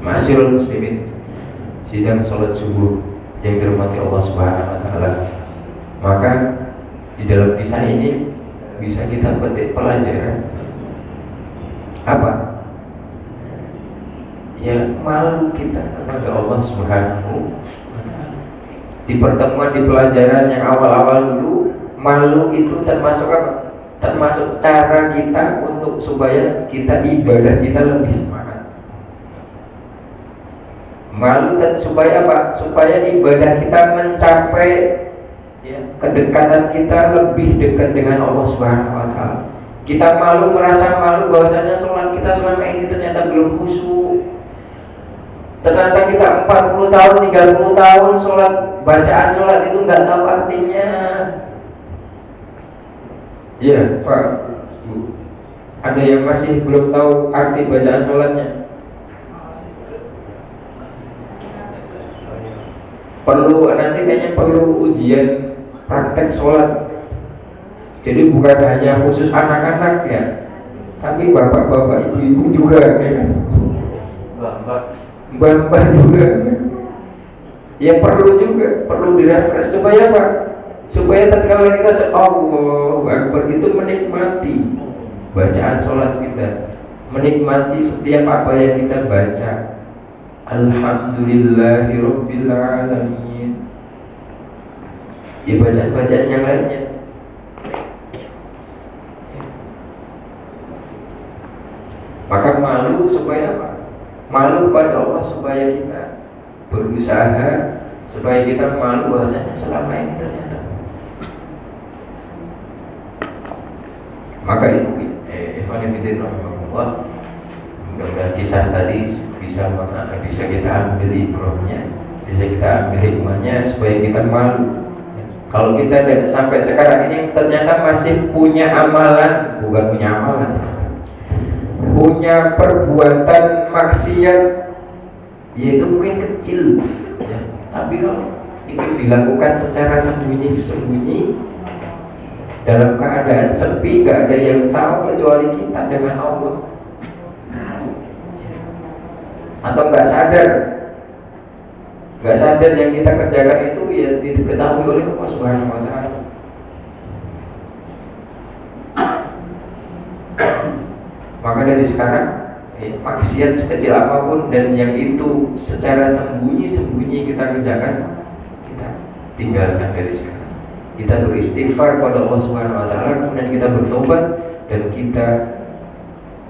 Ma'asyiral muslimin, sidang sholat subuh yang dirahmati Allah Subhanahu wa Ta'ala, maka di dalam kisah ini bisa kita petik pelajaran apa? Ya malu kita kepada Allah Subhanahu wa Ta'ala. Di pertemuan, di pelajaran yang awal-awal dulu, malu itu termasuk apa? Termasuk cara kita untuk supaya kita ibadah kita lebih semangat. Malu dan supaya apa? Supaya ibadah kita mencapai, ya, kedekatan kita lebih dekat dengan Allah Subhanahu wa Ta'ala. Kita malu, merasa malu bahwasanya sholat kita selama ini ternyata belum khusyuk. Ternyata kita 40 tahun, 30 tahun sholat, bacaan sholat itu nggak tahu artinya. Ya Pak, Bu, ada yang masih belum tahu arti bacaan sholatnya? Nanti kayaknya perlu ujian praktek sholat. Jadi bukan hanya khusus anak-anak ya, tapi bapak-bapak, ibu-ibu juga ya. Mbak-mbak juga ya, perlu direfresh supaya apa? Supaya tatkala kita Allahu Akbar itu menikmati bacaan sholat kita, menikmati setiap apa yang kita baca. Alhamdulillahirabbil alamin. Ya bacaan-bacaan yang lainnya. Maka malu supaya apa? Malu kepada Allah supaya kita berusaha, supaya kita malu bahwasanya selama ini ternyata. Maka itu Ikhwan fillah rahimahullah, mudah-mudahan kisah tadi bisa kita ambil ibrahnya, bisa kita ambil hikmahnya supaya kita malu. Kalau kita sampai sekarang ini ternyata masih punya amalan, bukan punya amalan, punya perbuatan maksiat, yaitu mungkin kecil ya. Tapi kalau itu dilakukan secara sembunyi-sembunyi, dalam keadaan sepi, gak ada yang tahu kecuali kita dengan Allah, atau gak sadar yang kita kerjakan itu ya diketahui oleh Allah Subhanahu wa Ta'ala. Maka dari sekarang maksiat sekecil apapun dan yang itu secara sembunyi-sembunyi kita kerjakan, kita tinggalkan dari sekarang. kita beristighfar pada Allah Subhanahu wa taala, kemudian kita bertobat dan kita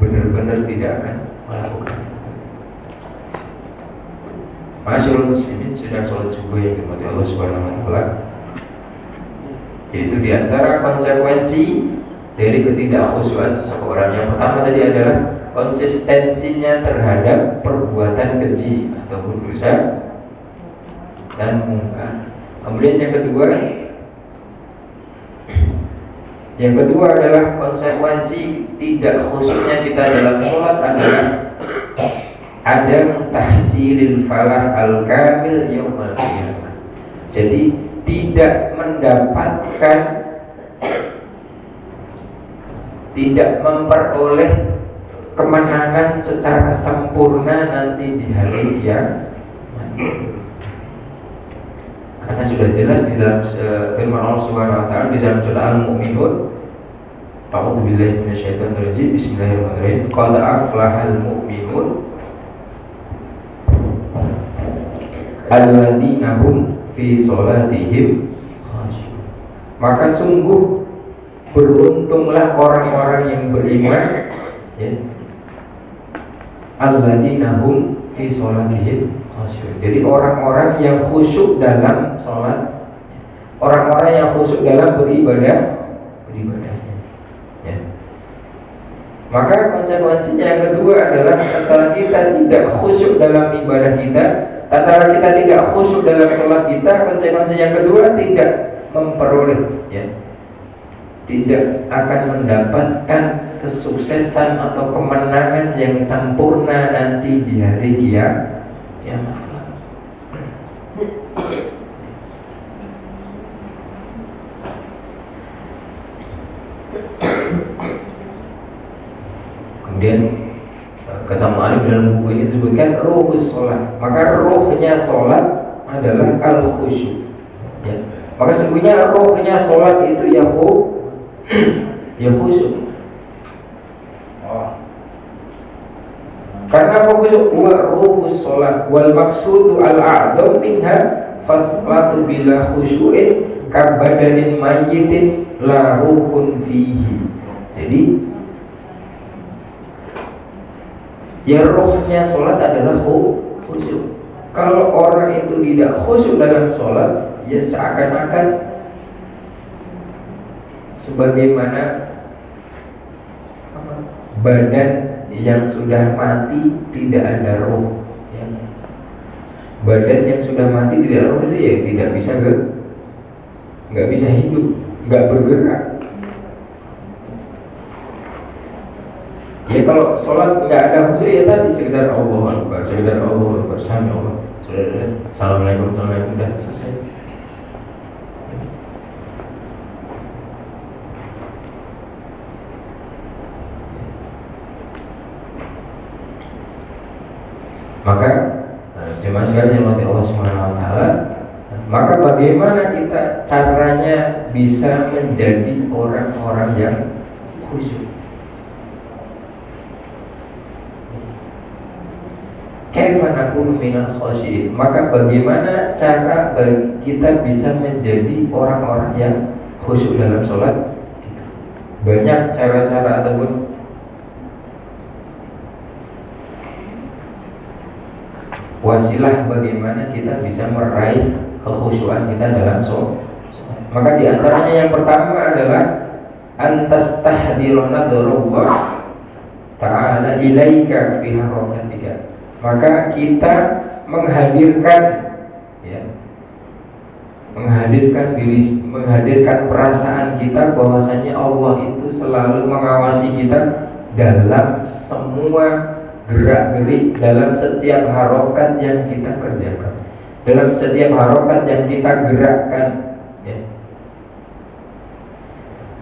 benar-benar tidak akan melakukan. Masyaallah muslimin, sedang sholat subuh yang dirahmati Allah Subhanahu wa taala, yaitu diantara konsekuensi dari ketidakkhusyuan seseorang. Yang pertama tadi adalah konsistensinya terhadap perbuatan keji ataupun dosa dan mungkar. Kemudian yang kedua adalah konsekuensi tidak khusyuknya kita dalam sholat adalah ada tahsilil falah al-kamil yaumil qiyamah. Jadi tidak mendapatkan, tidak memperoleh kemenangan secara sempurna nanti di hari kiamat. Karena sudah jelas di dalam firman Allah Subhanahu wa taala di dalam surah Al-Mu'minun, A'udzubillahi minasyaitonirrajim, bismillahirrahmanirrahim, qad aflahal mu'minun alladzina hum fi sholatihim khashi'un. Maka sungguh beruntunglah orang-orang yang beriman, ya. Alladzina hum fi sholatihim khashi'un. Jadi orang-orang yang khusyuk dalam sholat, orang-orang yang khusyuk dalam beribadahnya, ya. Maka konsekuensinya yang kedua adalah setelah kita tidak khusyuk dalam ibadah kita, tatkala kita tidak khusyuk dalam sholat kita, konsekuensi yang kedua tidak memperoleh, ya, tidak akan mendapatkan kesuksesan atau kemenangan yang sempurna nanti di hari kiamat. Kemudian kata Ma'alif dalam buku ini disebutkan ruhus sholat. Maka ruhnya sholat adalah al-khusyuk, ya. Maka sesungguhnya ruhnya sholat itu ya khusyuk. Karena apa khusyuk? Wa ruhus sholat wal maksudu al-a'dam minha faslatu bila khusyu'in kabadanin mayyitin la ruhun fihi. Jadi ya rohnya sholat adalah khusyuk. Kalau orang itu tidak khusyuk dalam sholat, ya seakan-akan sebagaimana badan yang sudah mati tidak ada roh, ya. Badan yang sudah mati tidak ada roh itu ya tidak bisa nggak bisa hidup, nggak bergerak. Ya kalau sholat nggak ada khusyuk ya tadi sekedar Allahu Akbar, sekedar Allahu Akbar, sami Allah, sudah, assalamualaikum, assalamualaikum, sudah selesai. Maka jemaah sekalian yang dirahmati Allah Subhanahu wa taala, maka bagaimana kita caranya bisa menjadi orang-orang yang khusyuk? Kaifa nakunu minal khashi'in. Maka bagaimana cara kita bisa menjadi orang-orang yang khusyuk dalam sholat? Banyak cara-cara ataupun wasilah bagaimana kita bisa meraih kekhusyuan kita dalam sholat. Maka diantaranya yang pertama adalah antastahdiruna dzarullah ta'ala ilaika fi harakatika. Maka kita menghadirkan, ya, menghadirkan perasaan kita bahwasanya Allah itu selalu mengawasi kita dalam semua gerak-gerik, dalam setiap harokat yang kita kerjakan, dalam setiap harokat yang kita gerakkan, ya.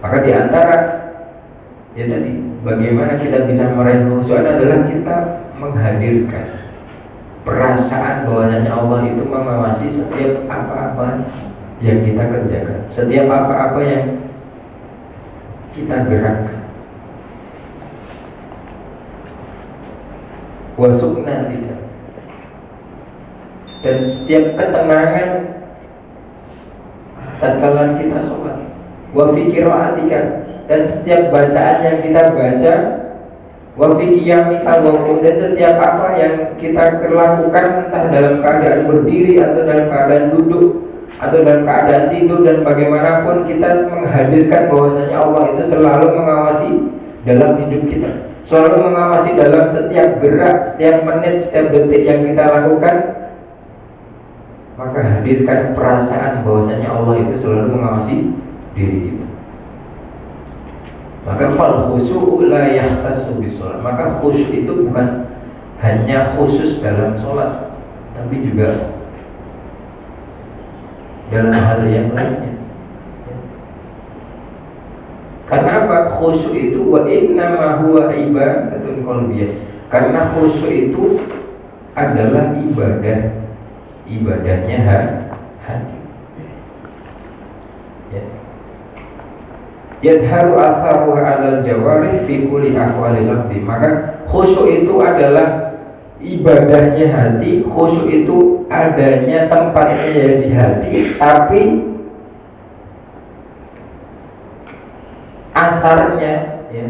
Maka diantara ya tadi bagaimana kita bisa meraih kekhusyuan adalah kita menghadirkan perasaan bahwasanya Allah itu mengawasi setiap apa-apa yang kita kerjakan, setiap apa-apa yang kita gerakkan. Wasukna tidak, dan setiap ketenangan tatkala kita sholat. Wa fi qira'atika, dan setiap bacaan yang kita baca. Wa fi qiyamika, dan setiap apa yang kita lakukan, entah dalam keadaan berdiri atau dalam keadaan duduk atau dalam keadaan tidur, dan bagaimanapun kita menghadirkan bahwasanya Allah itu selalu mengawasi dalam hidup kita, selalu mengawasi dalam setiap gerak, setiap menit, setiap detik yang kita lakukan. Maka hadirkan perasaan bahwasanya Allah itu selalu mengawasi diri kita. Maka fal khusyu'u la yahtassu bisolat. Maka khusyuk itu bukan hanya khusus dalam sholat, tapi juga dalam hal yang lainnya. Karena apa? Khusyuk itu wa innama huwa ibadatun qalbiyah. Karena khusyuk itu adalah ibadahnya hati. Ya. Yadharu atharuha 'alal jawarih fi kulli ahwalil abdi. Maka khusyuk itu adalah ibadahnya hati. Khusyuk itu adanya tempatnya di hati, tapi asarnya, ya,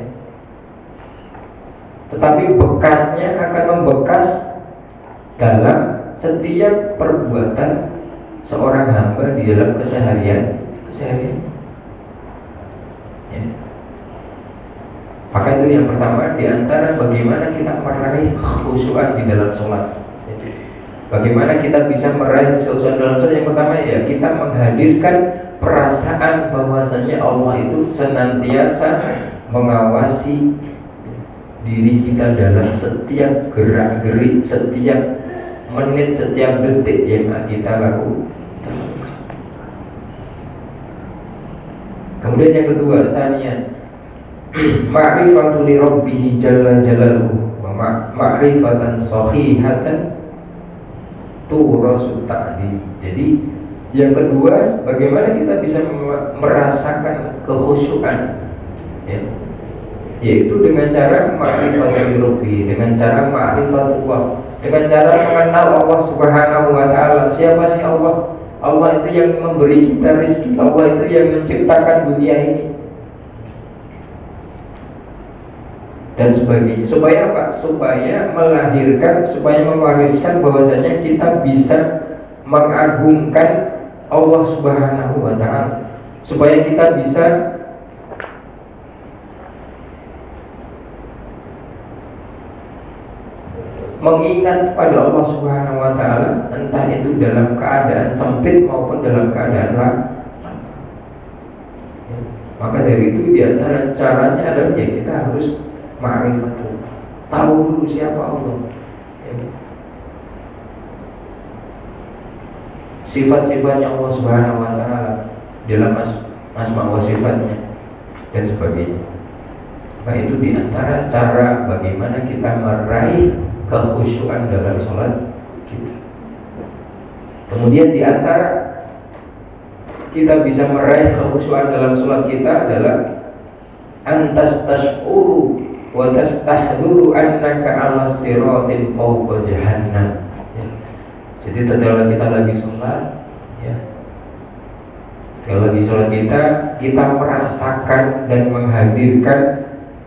tetapi bekasnya akan membekas dalam setiap perbuatan seorang hamba di dalam keseharian. Ya. Maka itu yang pertama di antara bagaimana kita meraih khusyuan di dalam sholat. Bagaimana kita bisa meraih khusyuan dalam sholat? Yang pertama ya kita menghadirkan perasaan bahwasanya Allah itu senantiasa mengawasi diri kita dalam setiap gerak-gerik, setiap menit, setiap detik yang kita lakukan. Kemudian yang kedua, sanian ma'rifatu li rabbih jalla jalaluhu wa ma'rifatan sahihatan turasu ta'dim. Jadi yang kedua, bagaimana kita bisa merasakan kekhusyuan, ya, yaitu dengan cara ma'rifatul rabbi, dengan cara ma'rifatullah, dengan cara mengenal Allah Subhanahu wa taala. Siapa sih Allah? Allah itu yang memberi kita rezeki, Allah itu yang menciptakan dunia ini dan sebagainya. Supaya apa? Supaya melahirkan, supaya mewariskan bahwasanya kita bisa mengagungkan Allah Subhanahu wa taala, supaya kita bisa mengingat pada Allah Subhanahu wa taala, entah itu dalam keadaan sempit maupun dalam keadaan lapang. Maka dari itu di antara caranya adalah ya kita harus ma'rifatullah, tahu dulu siapa Allah, ya. Sifat-sifatnya Allah Subhanahu wa taala dalam asma wa sifatnya dan sebagainya. Maka itu di antara cara bagaimana kita meraih kekhusyuan dalam sholat kita. Kemudian di antara kita bisa meraih kekhusyuan dalam sholat kita adalah antas tash'uru wa tastahduru annaka ala siratin fawqa jahannam, ya. Jadi tatkala kita lagi sholat, ya, tatkala lagi sholat kita merasakan dan menghadirkan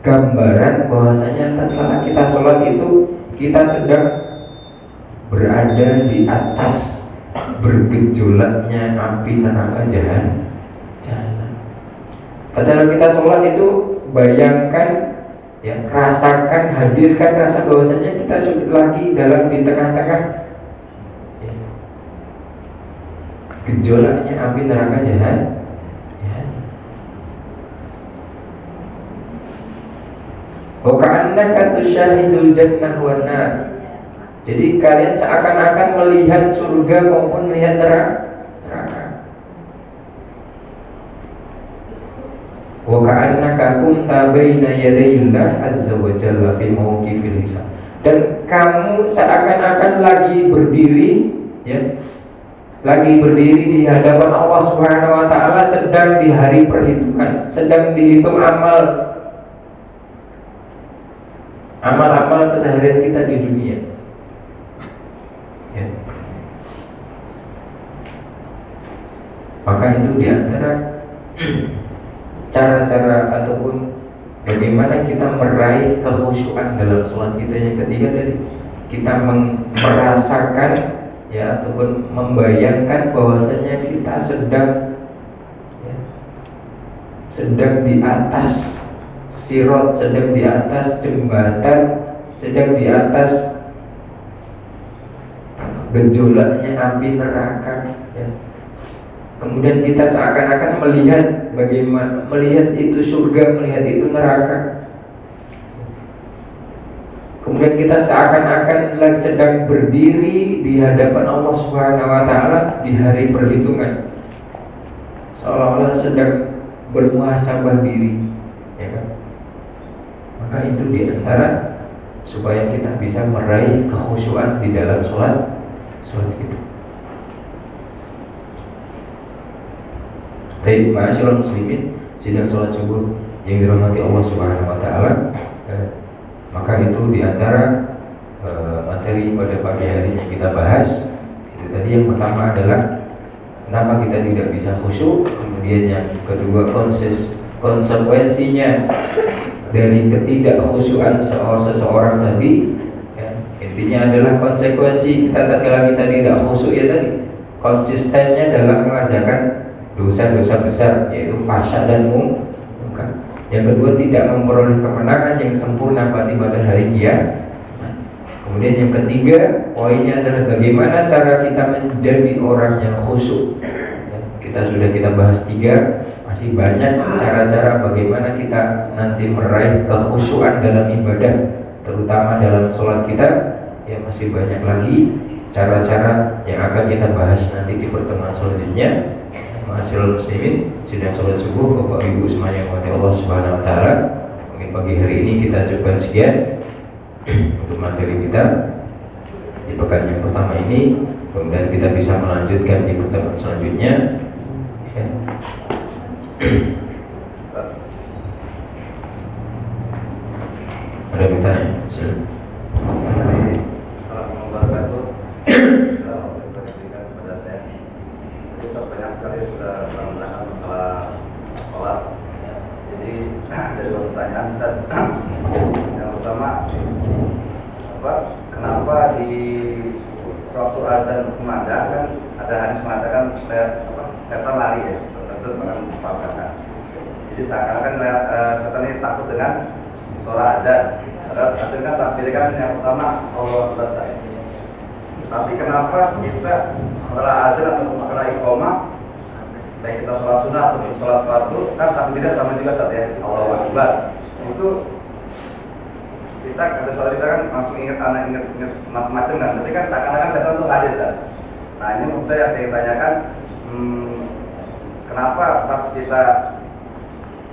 gambaran bahwasanya tatkala kita sholat itu kita sedang berada di atas bergejolaknya api neraka jahanam. Padahal kita sholat itu bayangkan, ya, rasakan, hadirkan rasa bahwasanya kita sudah lagi dalam di tengah-tengah, ya, gejolaknya api neraka jahanam. Wa ka'annaka tusyahidul jannah wan nar. Jadi kalian seakan-akan melihat surga maupun melihat neraka. Wa ka'annaka kunta baina yadayillah azza wa jalla fi mawqifil hisab. Dan kamu seakan-akan lagi berdiri, ya, lagi berdiri di hadapan Allah Subhanahu wa taala sedang di hari perhitungan, sedang dihitung amal-amal keseharian kita di dunia, ya. Maka itu di antara cara-cara ataupun bagaimana kita meraih kekhusyuan dalam sholat kita. Yang ketiga tadi, kita merasakan ya ataupun membayangkan bahwasanya kita sedang di atas sirot, sedang di atas jembatan, sedang di atas gejolaknya api neraka ya. Kemudian kita seakan-akan melihat itu surga, melihat itu neraka. Kemudian kita seakan-akan sedang berdiri di hadapan Allah Subhanahu wa taala di hari perhitungan. Seolah-olah sedang bermuhasabah diri, ya kan? Maka itu di antara supaya kita bisa meraih kekhusyuan di dalam sholat kita. Baik, ma'asyiral muslimin, sidang sholat subuh yang dirahmati Allah Subhanahu wa taala. Maka itu di antara materi pada pagi hari yang kita bahas. Itu tadi yang pertama adalah kenapa kita tidak bisa khusyuk. Kemudian yang kedua, konsekuensinya dari ketidakkhusyuan seseorang tadi ya. Intinya adalah konsekuensi kita tatkala kita tidak khusyuk ya tadi, konsistennya dalam mengerjakan dosa-dosa besar, yaitu fasya dan munkar. Yang kedua, tidak memperoleh kemenangan yang sempurna pada hari kiamat. Kemudian yang ketiga, poinnya adalah bagaimana cara kita menjadi orang yang khusyuk. Kita bahas 3, masih banyak cara-cara bagaimana kita nanti meraih kekhusyuan dalam ibadah, terutama dalam sholat kita. Ya, masih banyak lagi cara-cara yang akan kita bahas nanti di pertemuan selanjutnya. Ma'asyiral muslimin, sidang sholat subuh Bapak Ibu semuanya yang dirahmati Allah Subhanahu wa taala. Mungkin pagi hari ini kita coba sekian untuk materi kita di pekan yang pertama ini. Kemudian kita bisa melanjutkan di pertemuan selanjutnya ya. Ada yang tanya? Assalamualaikum warahmatullahi wabarakatuh. Jadi banyak sekali sudah menanyakan masalah sholat. Jadi dari pertanyaan Ustaz, yang pertama kenapa di waktu azan kumandang kan ada hadis mengatakan setan lari ya, tentu dengan membacakan. Jadi seakan-akan setan ini takut dengan suara azan. Artinya kan takbirkan yang pertama Allah selesai. Tapi kenapa kita setelah azan atau setelah iqamah, baik kita sholat sunnah atau sholat fardu, kan takbirnya sama juga saat ya, Allahu Akbar. Itu kita ada sholat kita kan langsung ingat macam-macam kan. Berarti kan seakan-akan setan itu hadir kan. Nah ini menurut saya tanyakan, kenapa pas kita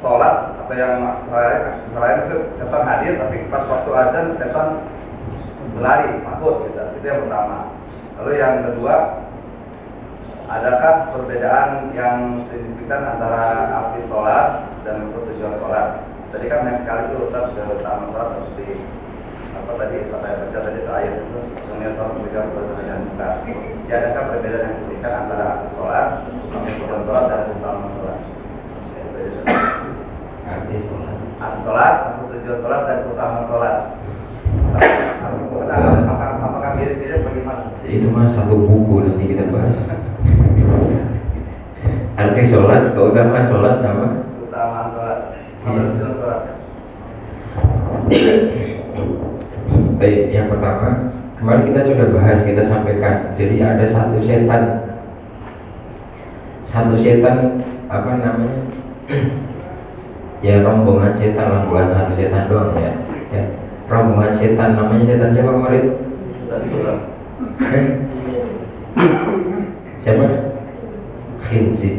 sholat atau yang lain itu setan hadir, tapi pas waktu azan setan berlari, takut gitu. Itu yang pertama. Lalu yang kedua, adakah perbedaan yang signifikan antara arti sholat dan tujuan sholat? Tadi kan banyak sekali itu Ustaz sudah utama sholat seperti apa tadi saya baca tadi itu ayat itu sunnya sholat juga perbedaan muka. Jadi adakah perbedaan yang signifikan antara arti sholat, tujuan sholat dan utama sholat? Arti sholat, tujuan sholat dan utama sholat. Apakah mirip-mirip bagaimana? Itu mah satu buku nanti kita bahas. Arti sholat, keutamaan sholat sama Keutamaan sholat, tujuan sholat. Baik, yang pertama kemarin kita sudah bahas, kita sampaikan. Jadi ada satu setan apa namanya? Ya rombongan setan lah, bukan satu setan doang ya. Rombongan setan, namanya setan siapa kemarin? Siapa? Khinzib.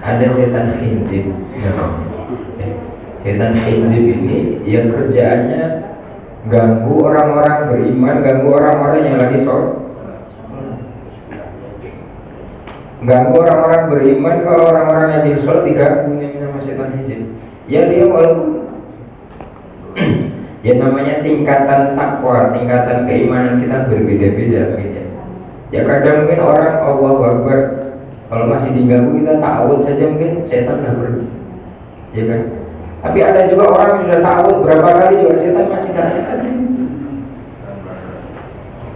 Ada setan khinzib. Setan khinzib ini yang kerjaannya ganggu orang-orang beriman, ganggu orang-orang yang lagi sholat. Ganggu orang-orang beriman, kalau orang-orang yang di sholat diganggu sama setan khinzib. Ya dia walaupun ya namanya tingkatan takwa, tingkatan keimanan kita berbeda-beda gitu. Ya kadang mungkin orang Allahu Akbar Kalau masih diganggu kita ta'awud saja mungkin setan udah pergi, ya kan? Tapi ada juga orang yang sudah ta'awud berapa kali juga setan masih datang aja,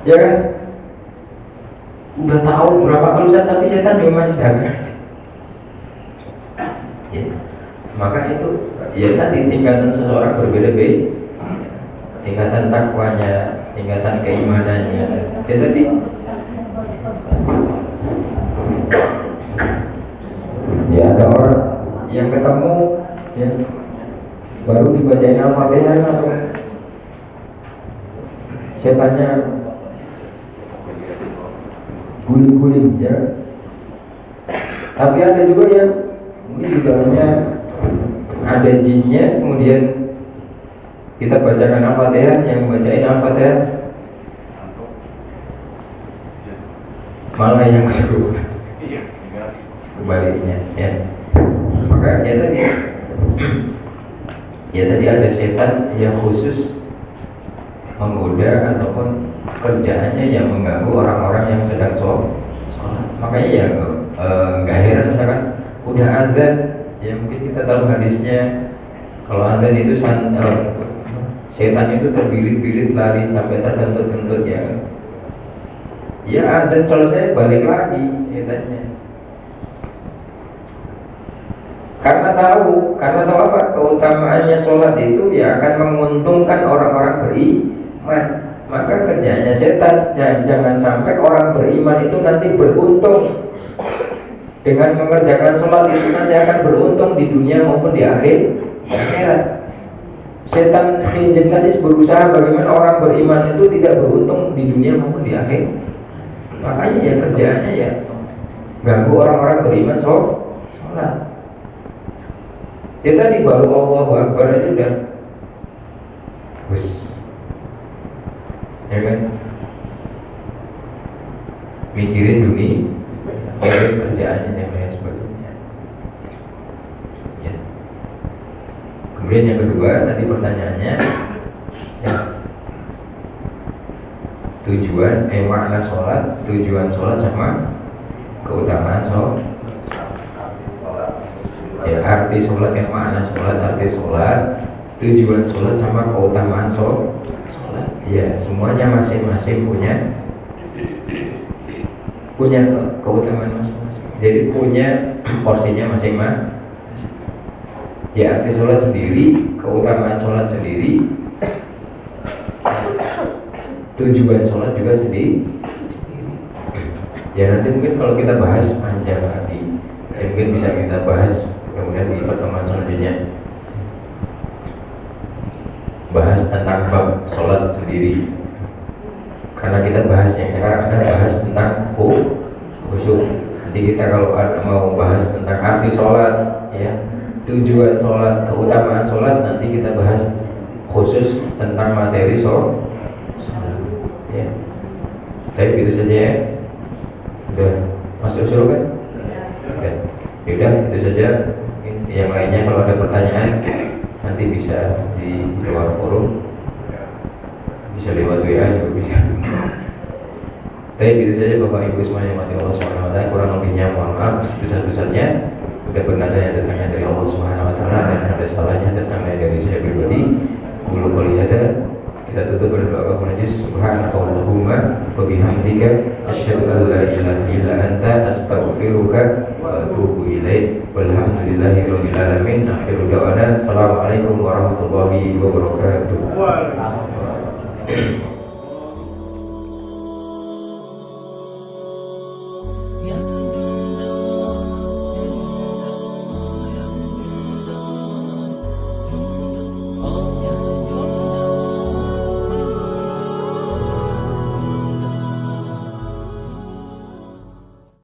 ya kan? Udah ta'awud berapa kali tapi setan juga masih datang. Ya. Maka itu ya tadi tingkatan seseorang berbeda-beda, tingkatan takwanya, tingkatan keimanannya. Ya tadi ya ada orang yang ketemu ya baru dibacain Al-Fatihah langsung setannya guling-guling ya. Tapi ada juga yang mungkin di dalamnya ada jinnya, kemudian kita bacakan Al-Fatihah, yang bacain Al-Fatihah malah yang kedua kebaliknya ya. Maka ya tadi ada setan yang khusus menggoda ataupun kerjaannya yang mengganggu orang-orang yang sedang sholat. Makanya ya nggak heran misalkan udah azan, ya mungkin kita tahu hadisnya kalau azan itu setan itu terbirit-birit lari sampai terkentut-kentut ya. Ya azan selesai balik lagi setannya. Karena tahu apa? Keutamaannya sholat itu ya akan menguntungkan orang-orang beriman. Maka kerjanya setan jangan sampai orang beriman itu nanti beruntung dengan mengerjakan sholat itu, nanti akan beruntung di dunia maupun di akhirat. Setan hijab tadi berusaha bagaimana orang beriman itu tidak beruntung di dunia maupun di akhirat. Makanya ya kerjaannya ya ganggu orang-orang beriman sholat. Ya tadi baru Allahu Akbar aja udah ya kan, mikirin dunia, mikirin kerjaannya dan lain sebagainya ya. Kemudian yang kedua tadi pertanyaannya ya, makna sholat, tujuan sholat sama keutamaan sholat. Ya, arti sholat, yang makna sholat, arti sholat, tujuan sholat sama keutamaan sholat. Ya, semuanya masing-masing punya keutamaan masing-masing. Jadi punya porsinya masing-masing. Ya, arti sholat sendiri, keutamaan sholat sendiri, tujuan sholat juga sendiri. Ya nanti mungkin kalau kita bahas panjang lagi, ya mungkin bisa kita bahas kemudian di pertemuan selanjutnya, bahas tentang bab sholat sendiri. Karena kita bahas yang sekarang ada bahas tentang khusyuk. Nanti kita kalau mau bahas tentang arti sholat, ya, tujuan sholat, keutamaan sholat, nanti kita bahas khusus tentang materi sholat. Ya. Tapi itu saja ya. Udah masuk usul kan? Udah. Yaudah itu saja. Yang lainnya kalau ada pertanyaan nanti bisa di luar forum, bisa lewat WA juga bisa. Tapi itu saja Bapak Ibu semuanya, mati Allah SWT. Kurang lebihnya mohon maaf sebesar-besarnya. Udah benar yang datangnya dari Allah SWT dan ada salahnya datangnya dari saya pribadi. Qulu qouli hadza. Kita tutup berdoa kepada najis. Subhanakallahumma wa bihamdika asyhadu an la ilaha illa anta astaghfiruka wa atubu ilaik. Walhamdulillahirabbil alamin. Akhiru da'wana. Assalamualaikum warahmatullahi wabarakatuh.